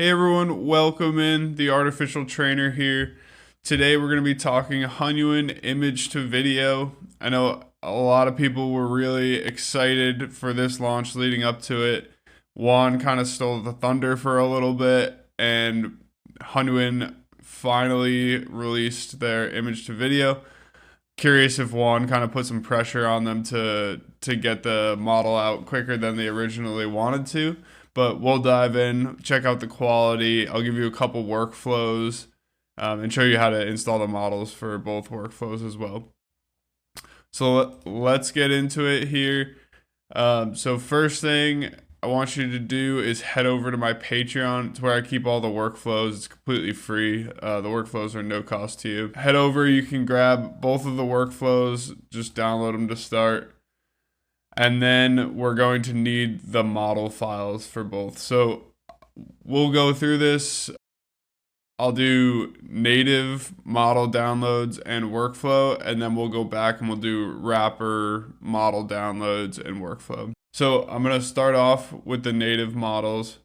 Hey everyone, welcome in. The Artificial Trainer here. Today we're going to be talking Hunyuan image to video. I know a lot of people were really excited for this launch leading up to it. Juan kind of stole the thunder for a little bit, and Hunyuan finally released their image to video. Curious if Juan kind of put some pressure on them to get the model out quicker than they originally wanted to. But we'll dive in, check out the quality. I'll give you a couple workflows and show you how to install the models for both workflows as well. So let's get into it here. So first thing I want you to do is head over to my Patreon. It's where I keep all the workflows. It's completely free. The workflows are no cost to you. Head over, you can grab both of the workflows, just download them to start. And then we're going to need the model files for both. So we'll go through this. I'll do native model downloads and workflow, and then we'll go back and we'll do wrapper model downloads and workflow. So I'm going to start off with the native models.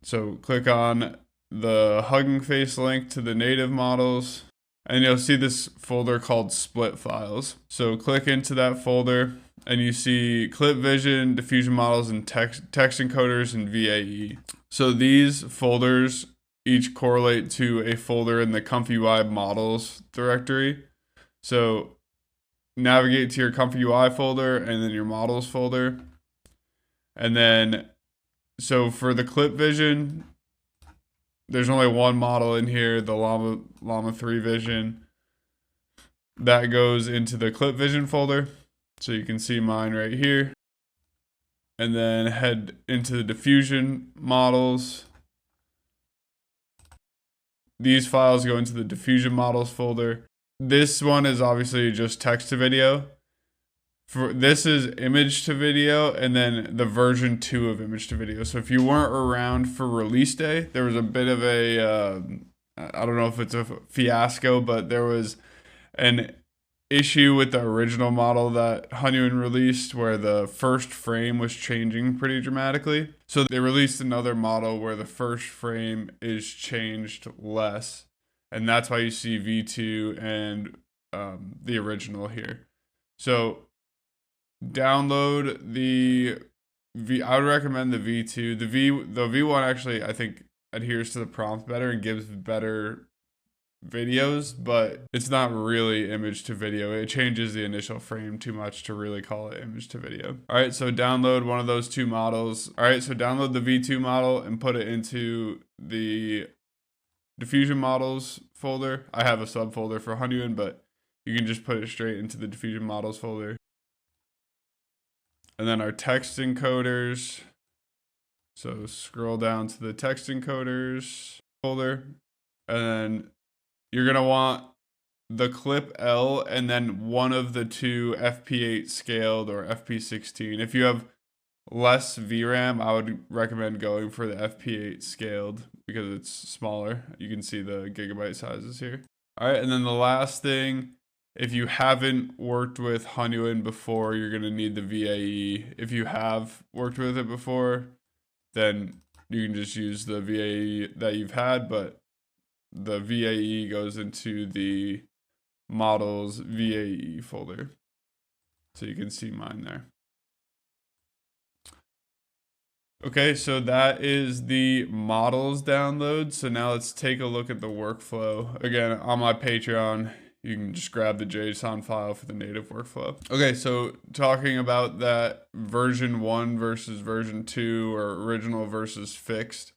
So click on the Hugging Face link to the native models, and you'll see this folder called split files. So click into that folder and you see clip vision, diffusion models, and text encoders and VAE. So these folders each correlate to a folder in the ComfyUI models directory. So navigate to your ComfyUI folder and then your models folder. And then, so for the clip vision, there's only one model in here, the Llama 3 Vision. That goes into the clip vision folder. So you can see mine right here. And then head into the diffusion models. These files go into the diffusion models folder. This one is obviously just text to video. This is image to video, and then the version 2 of image to video. So if you weren't around for release day, there was a bit of a, I don't know if it's a fiasco, but there was an issue with the original model that Hunyuan released where the first frame was changing pretty dramatically. So they released another model where the first frame is changed less. And that's why you see V2 and the original here. So download the I would recommend the V2. The V1 actually I think adheres to the prompt better and gives better videos, but it's not really image to video. It changes the initial frame too much to really call it image to video. All right, so download one of those two models. All right, so download the V2 model and put it into the diffusion models folder. I have a subfolder for Hunyuan, but you can just put it straight into the diffusion models folder. And then our text encoders. So scroll down to the text encoders folder, and then you're going to want the clip L and then one of the two FP8 scaled or FP16. If you have less VRAM, I would recommend going for the FP8 scaled because it's smaller. You can see the gigabyte sizes here. All right, and then the last thing, if you haven't worked with Hunyuan before, you're going to need the VAE. If you have worked with it before, then you can just use the VAE that you've had, but the VAE goes into the models VAE folder. So you can see mine there. Okay, so that is the models download. So now let's take a look at the workflow. Again, on my Patreon, you can just grab the JSON file for the native workflow. Okay, so talking about that version 1 versus version 2 or original versus fixed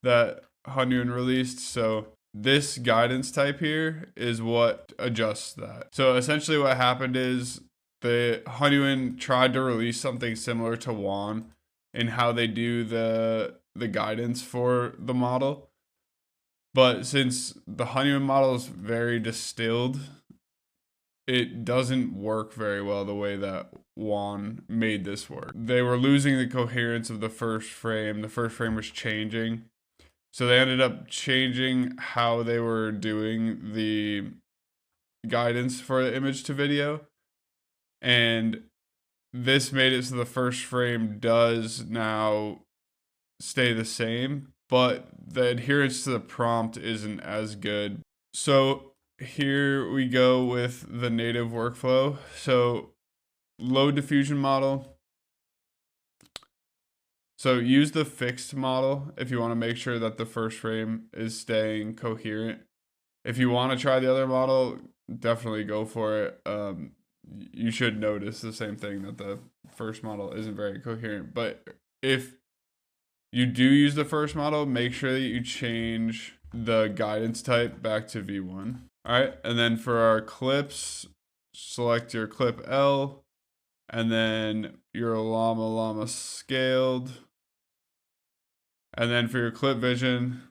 that Hunyuan released. So this guidance type here is what adjusts that. So essentially what happened is the Hunyuan tried to release something similar to Juan in how they do the guidance for the model. But since the Hunyuan model is very distilled, it doesn't work very well the way that Juan made this work. They were losing the coherence of the first frame. The first frame was changing. So they ended up changing how they were doing the guidance for the image to video. And this made it so the first frame does now stay the same, but the adherence to the prompt isn't as good. So here we go with the native workflow. So load diffusion model. So use the fixed model if you want to make sure that the first frame is staying coherent. If you want to try the other model, definitely go for it. You should notice the same thing, that the first model isn't very coherent. But if you do use the first model, make sure that you change the guidance type back to V1. All right, and then for our clips, select your clip L, and then your llama scaled. And then for your clip vision,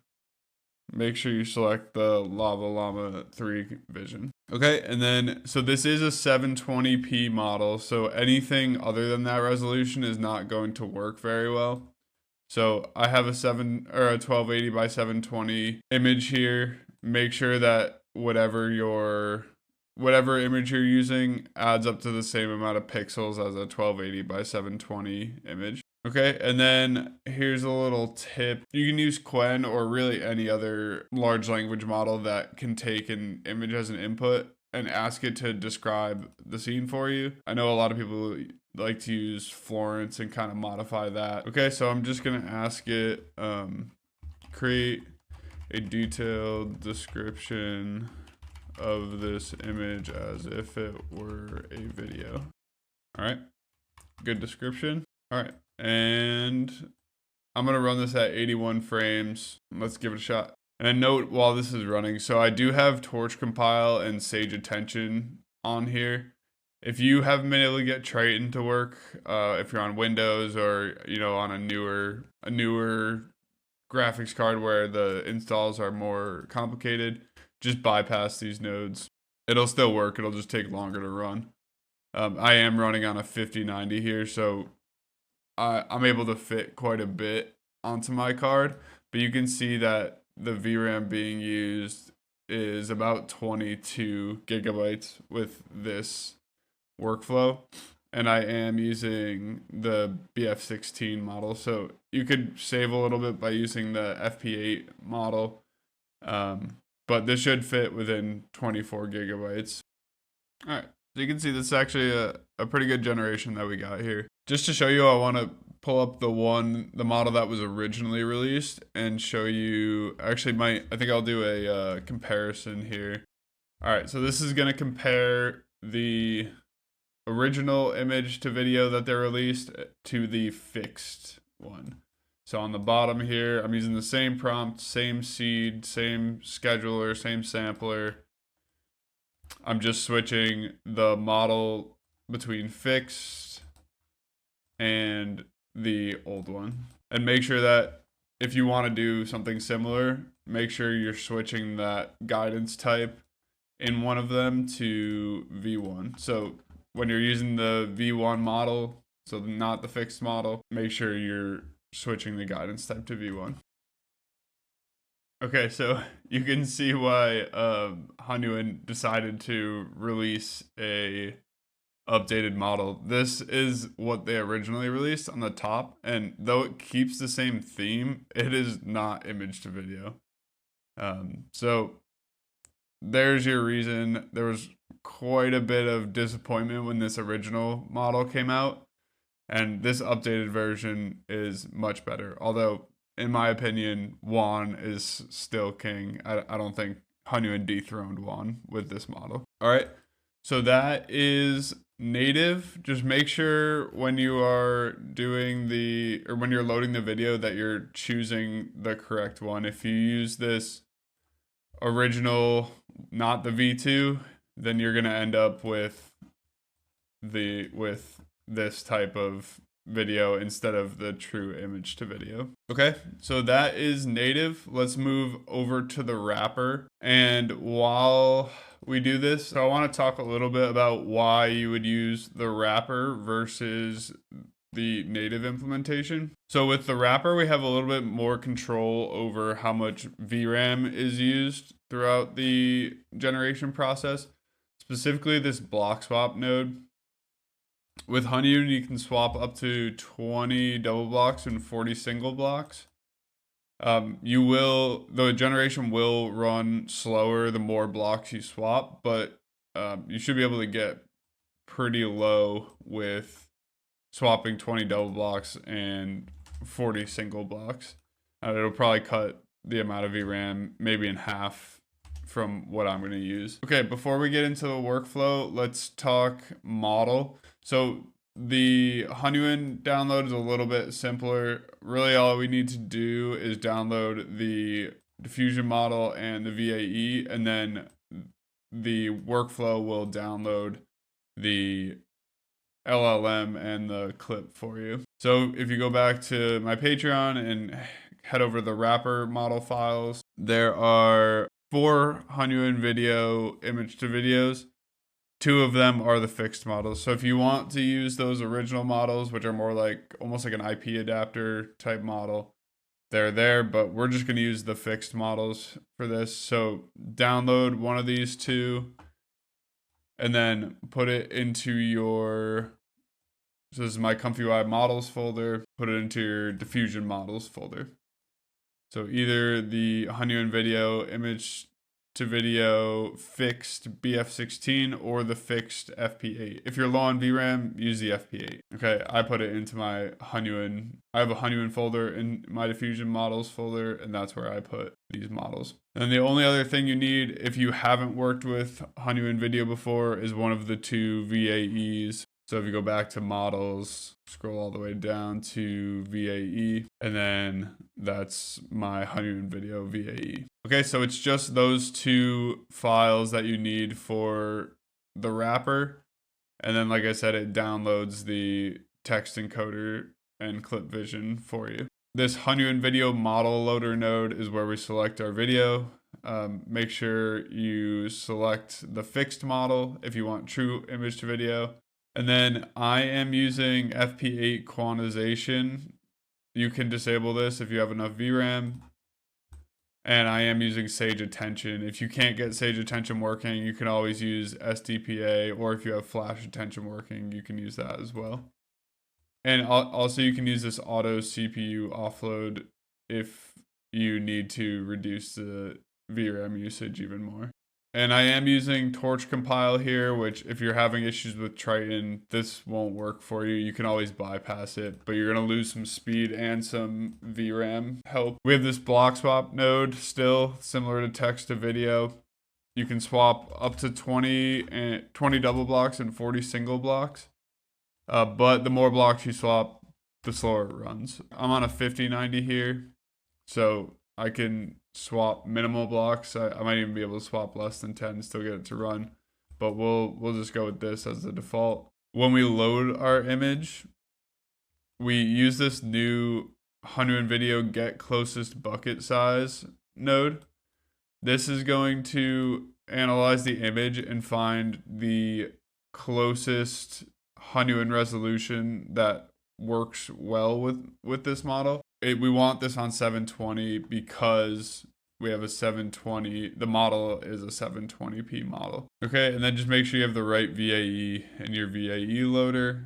make sure you select the llama 3 vision. Okay, and then, so this is a 720p model, so anything other than that resolution is not going to work very well. So I have a 1280 by 720 image here. Make sure that whatever image you're using adds up to the same amount of pixels as a 1280 by 720 image. Okay, and then here's a little tip. You can use Quen or really any other large language model that can take an image as an input and ask it to describe the scene for you. I know a lot of people like to use Florence and kind of modify that. Okay, so I'm just gonna ask it, create a detailed description of this image as if it were a video. All right, good description. All right, and I'm gonna run this at 81 frames. Let's give it a shot. And a note while this is running, so I do have Torch Compile and Sage Attention on here. If you haven't been able to get Triton to work, if you're on Windows or on a newer graphics card where the installs are more complicated, just bypass these nodes. It'll still work. It'll just take longer to run. I am running on a 5090 here, so I'm able to fit quite a bit onto my card. But you can see that the VRAM being used is about 22 gigabytes with this workflow. And I am using the BF16 model. So you could save a little bit by using the FP8 model. But this should fit within 24 gigabytes. All right, so you can see this is actually a pretty good generation that we got here. Just to show you, I want to pull up the model that was originally released and show you, actually I think I'll do a comparison here. All right, so this is gonna compare the original image to video that they released to the fixed one. So on the bottom here, I'm using the same prompt, same seed, same scheduler, same sampler. I'm just switching the model between fixed and the old one. And make sure that if you want to do something similar, make sure you're switching that guidance type in one of them to V1. So when you're using the V1 model, so not the fixed model, make sure you're switching the guidance type to V1. Okay, so you can see why Hunyuan decided to release a updated model. This is what they originally released on the top, and though it keeps the same theme, it is not image to video. So there's your reason. There was quite a bit of disappointment when this original model came out, and this updated version is much better. Although, in my opinion, Juan is still king. I don't think Hunyuan dethroned Juan with this model. All right, so that is native. Just make sure when you are doing when you're loading the video that you're choosing the correct one. If you use this original, not the V2, then you're gonna end up with this type of video instead of the true image to video. Okay, so that is native. Let's move over to the wrapper. And while we do this, so I want to talk a little bit about why you would use the wrapper versus the native implementation. So with the wrapper, we have a little bit more control over how much VRAM is used throughout the generation process, specifically this block swap node. With Hunyuan, you can swap up to 20 double blocks and 40 single blocks. The generation will run slower the more blocks you swap, but you should be able to get pretty low with swapping 20 double blocks and 40 single blocks. It'll probably cut the amount of VRAM maybe in half from what I'm going to use. Okay, before we get into the workflow, let's talk model. So the Hunyuan download is a little bit simpler. Really all we need to do is download the diffusion model and the VAE, and then the workflow will download the LLM and the clip for you. So if you go back to my Patreon and head over to the wrapper model files, there are 4 Hunyuan video image to videos. 2 of them are the fixed models. So if you want to use those original models, which are more like almost like an IP adapter type model, they're there, but we're just going to use the fixed models for this. So download one of these 2 and then put it into your, so this is my ComfyUI models folder, put it into your diffusion models folder. So either the Hunyuan video image to video fixed BF16 or the fixed FP8. If you're low on VRAM, use the FP8. Okay, I put it into my Hunyuan. I have a Hunyuan folder in my diffusion models folder, and that's where I put these models. And the only other thing you need if you haven't worked with Hunyuan video before is one of the 2 VAEs. So if you go back to models, scroll all the way down to VAE, and then that's my Hunyuan video VAE. Okay, so it's just those 2 files that you need for the wrapper. And then, like I said, it downloads the text encoder and clip vision for you. This Hunyuan video model loader node is where we select our video. Make sure you select the fixed model if you want true image to video. And then I am using FP8 quantization. You can disable this if you have enough VRAM. And I am using Sage Attention. If you can't get Sage Attention working, you can always use SDPA, or if you have Flash Attention working, you can use that as well. And also you can use this auto CPU offload if you need to reduce the VRAM usage even more. And I am using Torch Compile here, which if you're having issues with Triton, this won't work for you. You can always bypass it, but you're going to lose some speed and some VRAM help. We have this block swap node still, similar to text to video. You can swap up to 20 double blocks and 40 single blocks. But the more blocks you swap, the slower it runs. I'm on a 5090 here, so I can swap minimal blocks. I might even be able to swap less than 10 and still get it to run, but we'll just go with this as the default. When we load our image, we use this new Hunyuan video get closest bucket size node. This is going to analyze the image and find the closest Hunyuan resolution that works well with this model. We want this on 720 because we have a 720. The model is a 720p model. Okay, and then just make sure you have the right VAE in your VAE loader.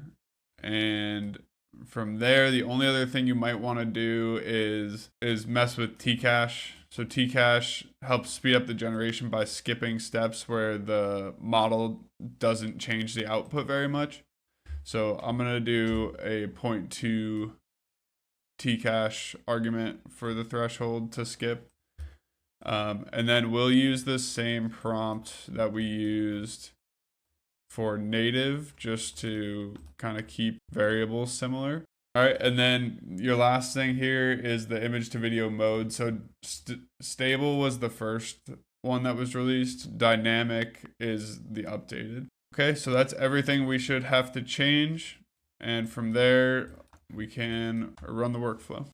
And from there, the only other thing you might want to do is mess with Tcache. So Tcache helps speed up the generation by skipping steps where the model doesn't change the output very much. So I'm going to do a 0.2 Tcache argument for the threshold to skip. And then we'll use the same prompt that we used for native just to kind of keep variables similar. All right, and then your last thing here is the image to video mode. So stable was the first one that was released. Dynamic is the updated. Okay, so that's everything we should have to change. And from there, we can run the workflow.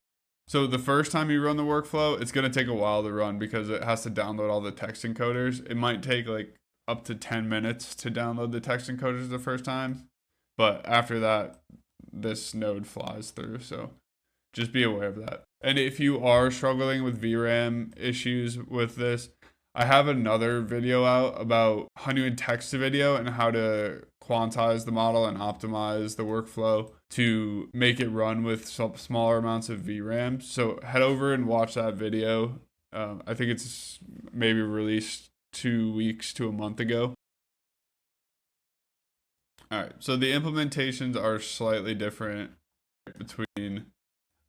So the first time you run the workflow, it's going to take a while to run because it has to download all the text encoders. It might take like up to 10 minutes to download the text encoders the first time. But after that, this node flies through. So just be aware of that. And if you are struggling with VRAM issues with this, I have another video out about Hunyuan text to video and how to quantize the model and optimize the workflow to make it run with some smaller amounts of VRAM. So head over and watch that video. I think it's maybe released 2 weeks to a month ago. All right, so the implementations are slightly different between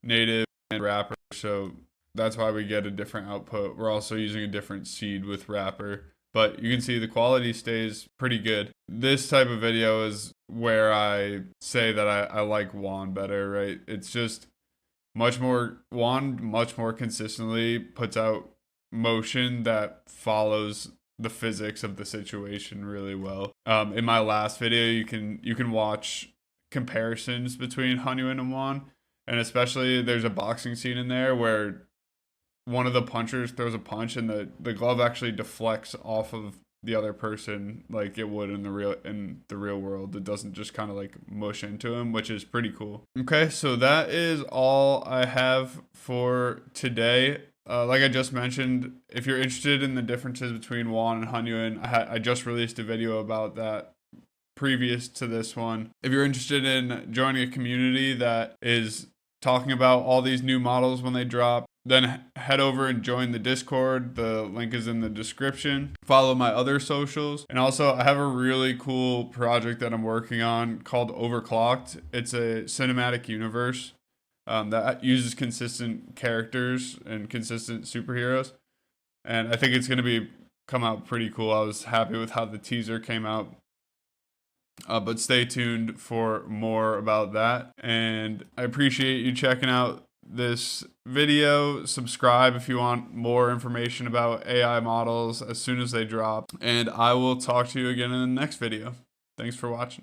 native and wrapper, so that's why we get a different output. We're also using a different seed with wrapper, but you can see the quality stays pretty good. This type of video is where I say that I like Hunyuan better, right? It's just Hunyuan much more consistently puts out motion that follows the physics of the situation really well. In my last video, you can watch comparisons between Hunyuan and Hunyuan, and especially there's a boxing scene in there where one of the punchers throws a punch and the glove actually deflects off of the other person like it would in the real world. It doesn't just kind of like mush into him, which is pretty cool. Okay, so that is all I have for today. Like I just mentioned, if you're interested in the differences between Hunyuan and Hunyuan, I just released a video about that previous to this one. If you're interested in joining a community that is talking about all these new models when they drop, then head over and join the Discord. The link is in the description. Follow my other socials. And also, I have a really cool project that I'm working on called Overclocked. It's a cinematic universe that uses consistent characters and consistent superheroes. And I think it's going to come out pretty cool. I was happy with how the teaser came out. But stay tuned for more about that. And I appreciate you checking out this video. Subscribe if you want more information about AI models as soon as they drop. And I will talk to you again in the next video. Thanks for watching.